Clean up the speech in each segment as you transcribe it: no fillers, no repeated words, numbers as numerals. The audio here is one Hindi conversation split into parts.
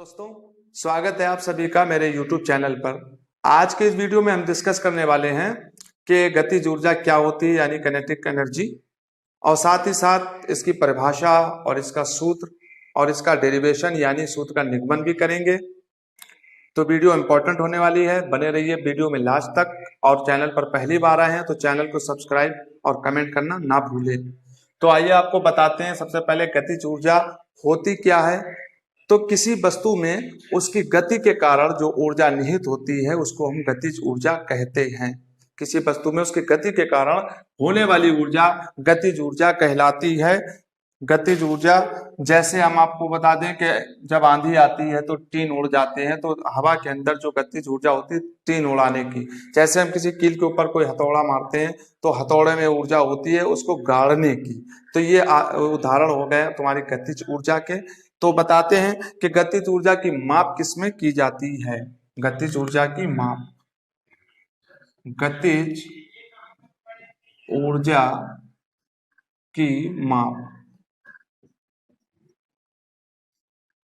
दोस्तों, स्वागत है आप सभी का मेरे YouTube चैनल पर। आज के इस वीडियो में हम डिस्कस करने वाले हैं कि गतिज ऊर्जा क्या होती है यानी काइनेटिक एनर्जी, और साथ ही साथ इसकी परिभाषा और इसका सूत्र और इसका डेरिवेशन यानी सूत्र का निगमन भी करेंगे। तो वीडियो इंपॉर्टेंट होने वाली है, बने रहिए वीडियो में लास्ट तक। और चैनल पर पहली बार आए हैं तो चैनल को सब्सक्राइब और कमेंट करना ना भूलें। तो आइए आपको बताते हैं सबसे पहले गतिज ऊर्जा होती क्या है। तो किसी वस्तु में उसकी गति के कारण जो ऊर्जा निहित होती है उसको हम गतिज ऊर्जा कहते हैं। किसी वस्तु में उसकी गति के कारण होने वाली ऊर्जा गतिज ऊर्जा कहलाती है। गतिज ऊर्जा जैसे हम आपको बता दें कि जब आंधी आती है तो टीन उड़ जाते हैं, तो हवा के अंदर जो गतिज ऊर्जा होती है टीन उड़ाने की। जैसे हम किसी कील के ऊपर कोई हथौड़ा मारते हैं तो हथौड़े में ऊर्जा होती है उसको गाड़ने की। तो ये उदाहरण हो गए तुम्हारी गतिज ऊर्जा के। तो बताते हैं कि गतिज ऊर्जा की माप किसमें की जाती है। गतिज ऊर्जा की माप, गतिज ऊर्जा की माप,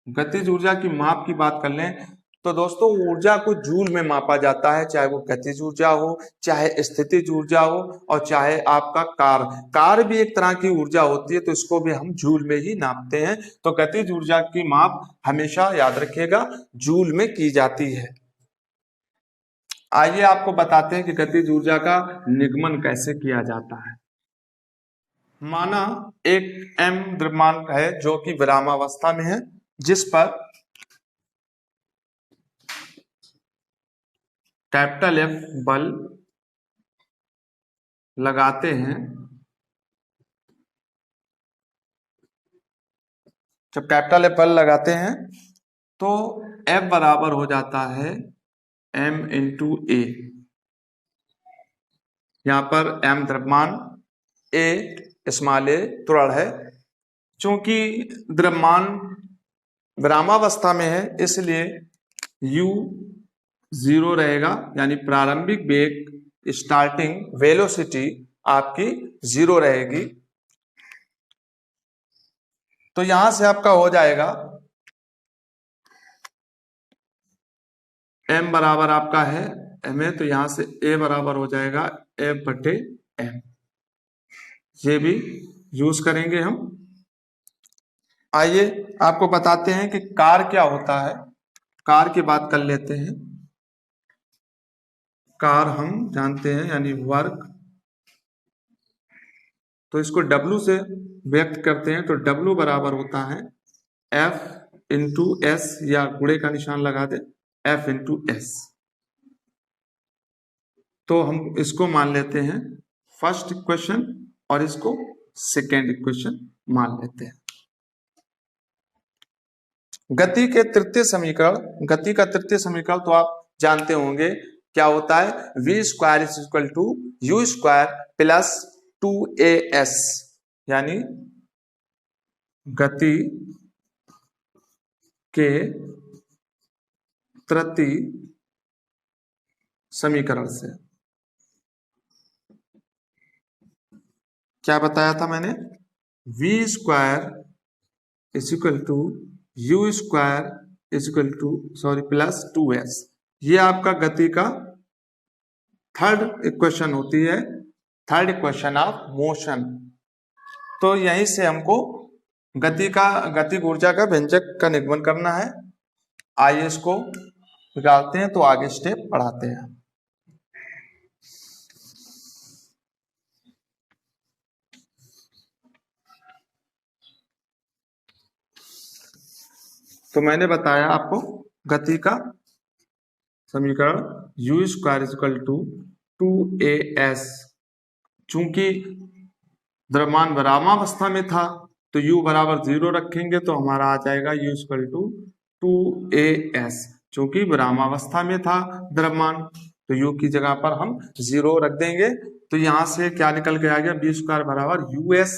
गतिज ऊर्जा की माप की बात कर लें तो दोस्तों ऊर्जा को जूल में मापा जाता है, चाहे वो गतिज ऊर्जा हो, चाहे स्थितिज ऊर्जा हो, और चाहे आपका कार भी एक तरह की ऊर्जा होती है, तो इसको भी हम जूल में ही नापते हैं। तो गतिज ऊर्जा की माप हमेशा याद रखिएगा जूल में की जाती है। आइए आपको बताते हैं कि गतिज ऊर्जा का निगमन कैसे किया जाता है। माना एक m द्रव्यमान है जो कि विरामावस्था में है, जिस पर कैपिटल F बल लगाते हैं। जब कैपिटल F बल लगाते हैं तो F बराबर हो जाता है m इंटू ए। यहां पर m द्रव्यमान, a स्मॉल a त्वरण है। चूंकि द्रव्यमान विरामावस्था में है इसलिए u 0 रहेगा, यानी प्रारंभिक वेग स्टार्टिंग वेलोसिटी आपकी 0 रहेगी। तो यहां से आपका हो जाएगा m बराबर आपका है ma, तो यहां से a बराबर हो जाएगा F बटे m। ये भी यूज करेंगे हम। आइए आपको बताते हैं कि कार क्या होता है। कार की बात कर लेते हैं। कार हम जानते हैं यानी वर्क, तो इसको W से व्यक्त करते हैं। तो W बराबर होता है F इंटू एस, या गुणे का निशान लगा दे F इंटू एस। तो हम इसको मान लेते हैं फर्स्ट इक्वेशन और इसको सेकेंड इक्वेशन मान लेते हैं। गति के तृतीय समीकरण, गति का तृतीय समीकरण तो आप जानते होंगे क्या होता है। v square is equal to U square plus 2as, यानी गति के तृतीय समीकरण से क्या बताया था मैंने, v square is equal to U square is equal to plus 2s। ये आपका गति का थर्ड इक्वेशन होती है, थर्ड इक्वेशन ऑफ मोशन। तो यहीं से हमको गतिज ऊर्जा का व्यंजक का निगमन करना है। आइए इसको निकालते हैं, तो आगे स्टेप बढ़ाते हैं। तो मैंने बताया आपको गति का समीकरण U square is equal to 2as। चूंकि द्रव्यमान विरामावस्था में था तो u बराबर 0 रखेंगे तो हमारा आ जाएगा u इक्वल टू 2as। चूंकि विरामावस्था में था द्रव्यमान तो u की जगह पर हम 0 रख देंगे। तो यहां से क्या निकल के आ गया, v स्क्वायर बराबर us।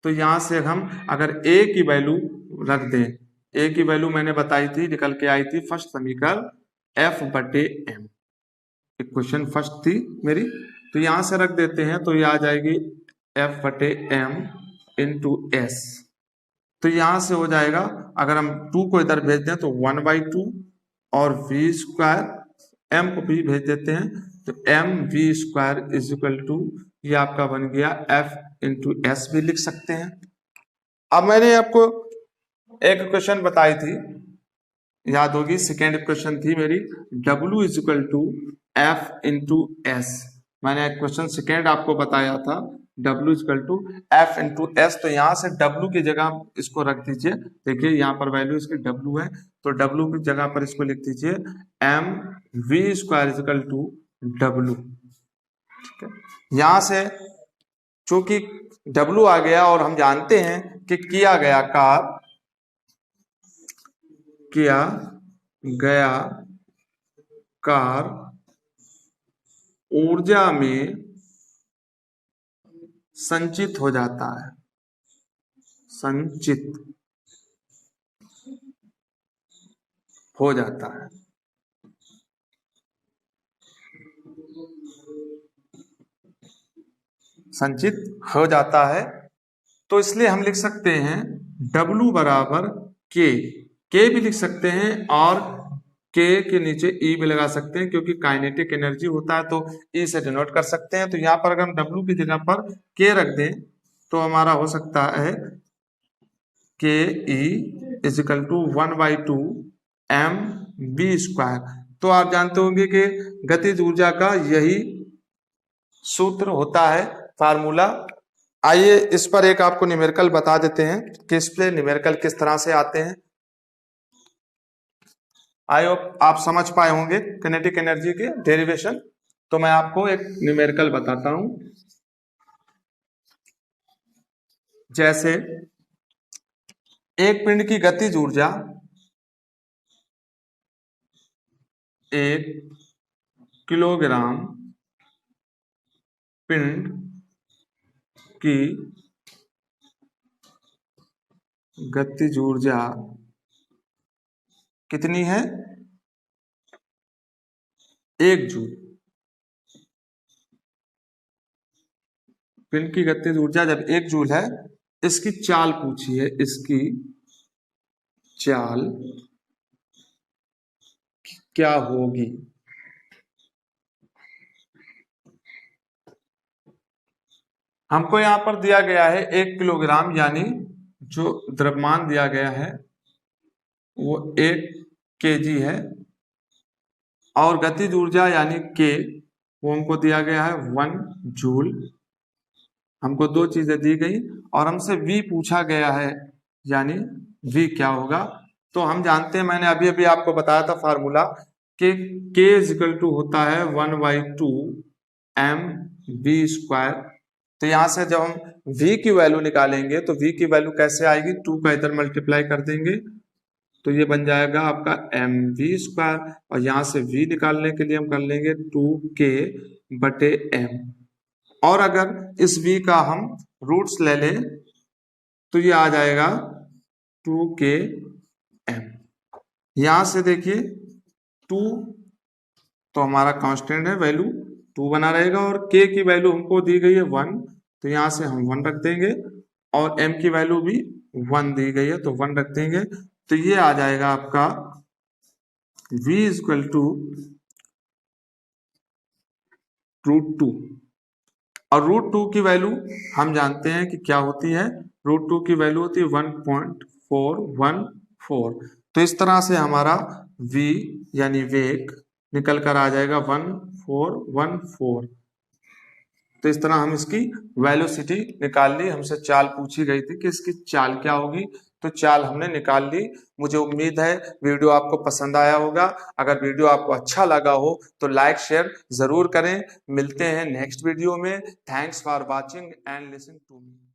तो यहां से हम अगर a की वैल्यू रख दें, a की वैल्यू मैंने बताई थी, निकल के आई थी फर्स्ट समीकरण F बटे m, इक्वेशन फर्स्ट थी मेरी। तो यहां से रख देते हैं तो ये आ जाएगी F बटे m इंटू एस। तो यहां से हो जाएगा, अगर हम 2 को इधर भेज दें तो 1/2 और v स्क्वायर, m को भी भेज देते हैं तो mv square is equal to, ये आपका बन गया f इंटू एस भी लिख सकते हैं। अब मैंने आपको एक क्वेश्चन बताई थी, याद होगी, सेकेंड क्वेश्चन थी मेरी, W is equal to F into S. मैंने एक क्वेश्चन सेकेंड आपको बताया था, W is equal to F into S. तो यहाँ से W की जगह इसको रख दीजिए, देखिए यहाँ पर वैल्यू इसकी W है, तो W की जगह पर इसको लिख दीजिए M V square is equal to W। ठीक है, यहाँ से चूंकि W आ गया और हम जानते हैं कि किया गया कार्य ऊर्जा में संचित हो जाता है, संचित हो जाता है। संचित हो जाता है, तो इसलिए हम लिख सकते हैं W बराबर के भी लिख सकते हैं और के के नीचे ई भी लगा सकते हैं, क्योंकि काइनेटिक एनर्जी होता है तो ई से डिनोट कर सकते हैं। तो यहाँ पर अगर हम W की जगह पर के रख दें तो हमारा हो सकता है के E is equal to 1/2 M B square. तो आप जानते होंगे कि गतिज ऊर्जा का यही सूत्र होता है, फार्मूला। आइए इस पर एक आपको न्यूमेरिकल बता देते हैं कि इस पे न्यूमेरिकल किस तरह से आते हैं। आई होप आप समझ पाए होंगे किनेटिक एनर्जी के डेरिवेशन। तो मैं आपको एक न्यूमेरिकल बताता हूं। जैसे एक पिंड की गतिज ऊर्जा 1 किलोग्राम पिंड की गतिज ऊर्जा कितनी है? 1 जूल। पिंड की गतिज ऊर्जा जब 1 जूल है, इसकी चाल पूछी है, इसकी चाल क्या होगी? हमको यहां पर दिया गया है 1 किलोग्राम, यानी जो द्रव्यमान दिया गया है वो 1 kg है, और गतिज ऊर्जा यानी के वो हमको दिया गया है 1 जूल। हमको 2 चीजें दी गई और हमसे V पूछा गया है, यानी V क्या होगा? तो हम जानते हैं, मैंने अभी अभी आपको बताया था फार्मूला कि K इज इक्वल टू होता है 1/2 एम वी स्क्वायर। तो यहां से जब हम V की वैल्यू निकालेंगे तो V की वैल्यू कैसे आएगी? 2 का इधर मल्टीप्लाई कर देंगे तो ये बन जाएगा आपका एम वी स्क्वायर, और यहां से V निकालने के लिए हम कर लेंगे 2K/m। और अगर इस V का हम रूट्स ले लें तो ये आ जाएगा 2Km। यहां से देखिए 2 तो हमारा कांस्टेंट है, वैल्यू 2 बना रहेगा, और K की वैल्यू हमको दी गई है 1, तो यहां से हम 1 रख देंगे, और M की वैल्यू भी 1 दी गई है तो 1 रख देंगे। तो ये आ जाएगा आपका V इज इक्वल टू √2, और √2 की वैल्यू हम जानते हैं कि क्या होती है, √2 की वैल्यू होती है 1.414। तो इस तरह से हमारा V यानी वेग निकल कर आ जाएगा 1414। तो इस तरह हम इसकी वेलोसिटी निकाल ली। हमसे चाल पूछी गई थी कि इसकी चाल क्या होगी, तो चाल हमने निकाल ली। मुझे उम्मीद है वीडियो आपको पसंद आया होगा। अगर वीडियो आपको अच्छा लगा हो तो लाइक शेयर जरूर करें। मिलते हैं नेक्स्ट वीडियो में। Thanks for watching and listen to me.